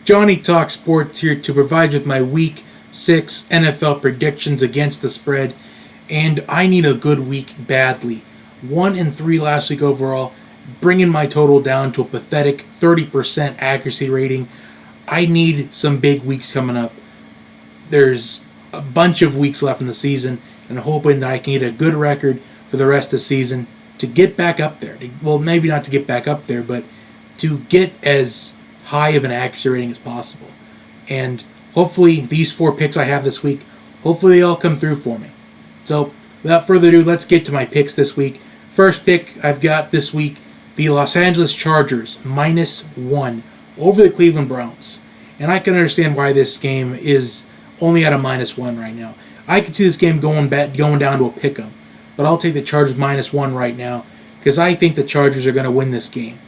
Johnny Talk Sports here to provide you with my Week 6 NFL predictions against the spread, and I need a good week badly. 1-3 last week overall, bringing my total down to a pathetic 30% accuracy rating. I need some big weeks coming up. There's a bunch of weeks left in the season, and I'm hoping that I can get a good record for the rest of the season to get back up there. Well, maybe not to get back up there, but to get as high of an accuracy rating as possible. And hopefully these 4 picks I have this week, hopefully they all come through for me. So without further ado, let's get to my picks this week. First pick I've got this week, the Los Angeles Chargers -1 over the Cleveland Browns. And I can understand why this game is only at a -1 right now. I could see this game going down to a pick-em, but I'll take the Chargers -1 right now because I think the Chargers are going to win this game.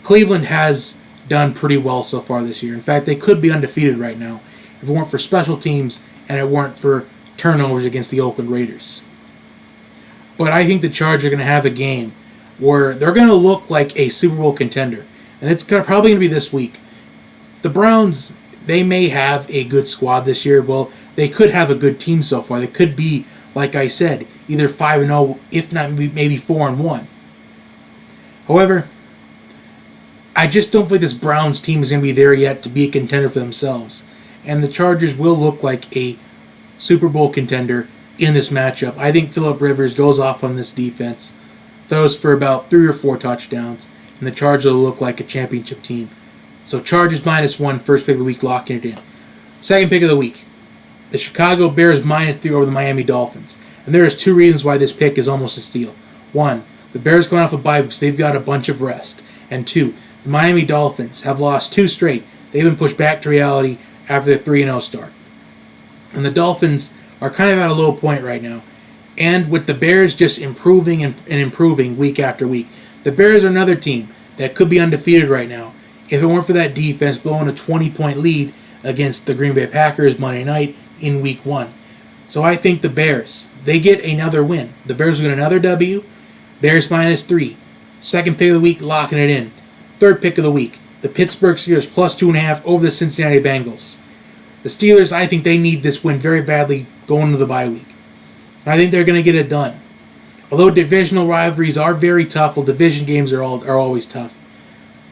Cleveland has done pretty well so far this year. In fact, they could be undefeated right now if it weren't for special teams and it weren't for turnovers against the Oakland Raiders. But I think the Chargers are going to have a game where they're going to look like a Super Bowl contender, and it's probably going to be this week. The Browns, they may have a good squad this year. Well, they could have a good team so far. They could be, like I said, either 5-0, if not maybe 4-1. However, I just don't think this Browns team is going to be there yet to be a contender for themselves. And the Chargers will look like a Super Bowl contender in this matchup. I think Phillip Rivers goes off on this defense, throws for about 3 or 4 touchdowns, and the Chargers will look like a championship team. So Chargers -1, first pick of the week, locking it in. Second pick of the week, the Chicago Bears -3 over the Miami Dolphins. And there is 2 reasons why this pick is almost a steal. 1, the Bears going off a bye because they've got a bunch of rest. And 2, the Miami Dolphins have lost 2 straight. They've been pushed back to reality after their 3-0 start. And the Dolphins are kind of at a low point right now. And with the Bears just improving and improving week after week, the Bears are another team that could be undefeated right now if it weren't for that defense blowing a 20-point lead against the Green Bay Packers Monday night in Week 1. So I think the Bears, they get another win. The Bears will get another W. Bears -3. Second pick of the week, locking it in. Third pick of the week, the Pittsburgh Steelers +2.5 over the Cincinnati Bengals. The Steelers, I think they need this win very badly going into the bye week. And I think they're going to get it done. Although divisional rivalries are very tough, well, division games are always tough.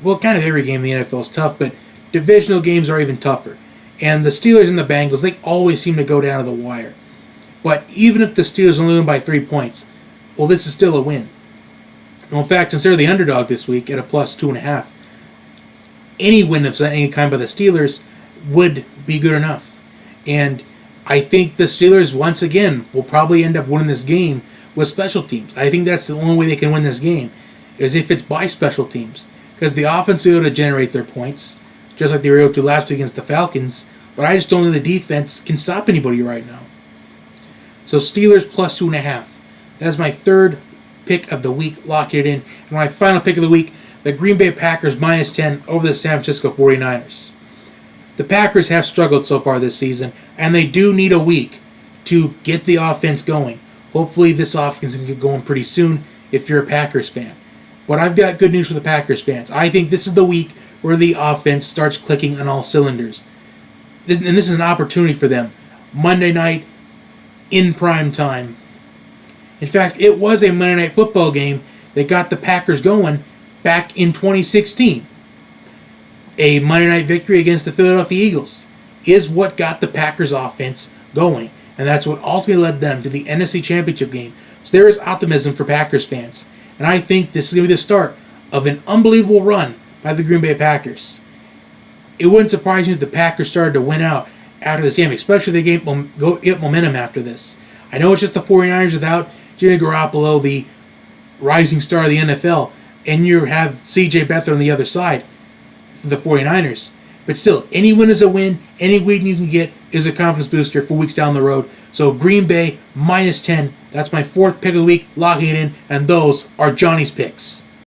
Well, kind of every game in the NFL is tough, but divisional games are even tougher. And the Steelers and the Bengals, they always seem to go down to the wire. But even if the Steelers only win by 3 points, well, this is still a win. Well, in fact, since they're the underdog this week at a +2.5, any win of any kind by the Steelers would be good enough. And I think the Steelers, once again, will probably end up winning this game with special teams. I think that's the only way they can win this game, is if it's by special teams. Because the offense will be able to generate their points, just like they were able to last week against the Falcons, but I just don't think the defense can stop anybody right now. So Steelers +2.5. That's my third pick of the week, locking it in. And my final pick of the week, the Green Bay Packers -10 over the San Francisco 49ers. The Packers have struggled so far this season, and they do need a week to get the offense going. Hopefully this offense can get going pretty soon if you're a Packers fan. But I've got good news for the Packers fans. I think this is the week where the offense starts clicking on all cylinders. And this is an opportunity for them. Monday night in prime time. In fact, it was a Monday Night Football game that got the Packers going back in 2016. A Monday night victory against the Philadelphia Eagles is what got the Packers offense going. And that's what ultimately led them to the NFC Championship game. So there is optimism for Packers fans. And I think this is going to be the start of an unbelievable run by the Green Bay Packers. It wouldn't surprise me if the Packers started to win out after this game, especially if they get momentum after this. I know it's just the 49ers without Jimmy Garoppolo, the rising star of the NFL, and you have C.J. Beathard on the other side for the 49ers. But still, any win is a win. Any win you can get is a confidence booster for weeks down the road. So Green Bay -10. That's my fourth pick of the week, locking it in, and those are Johnny's picks.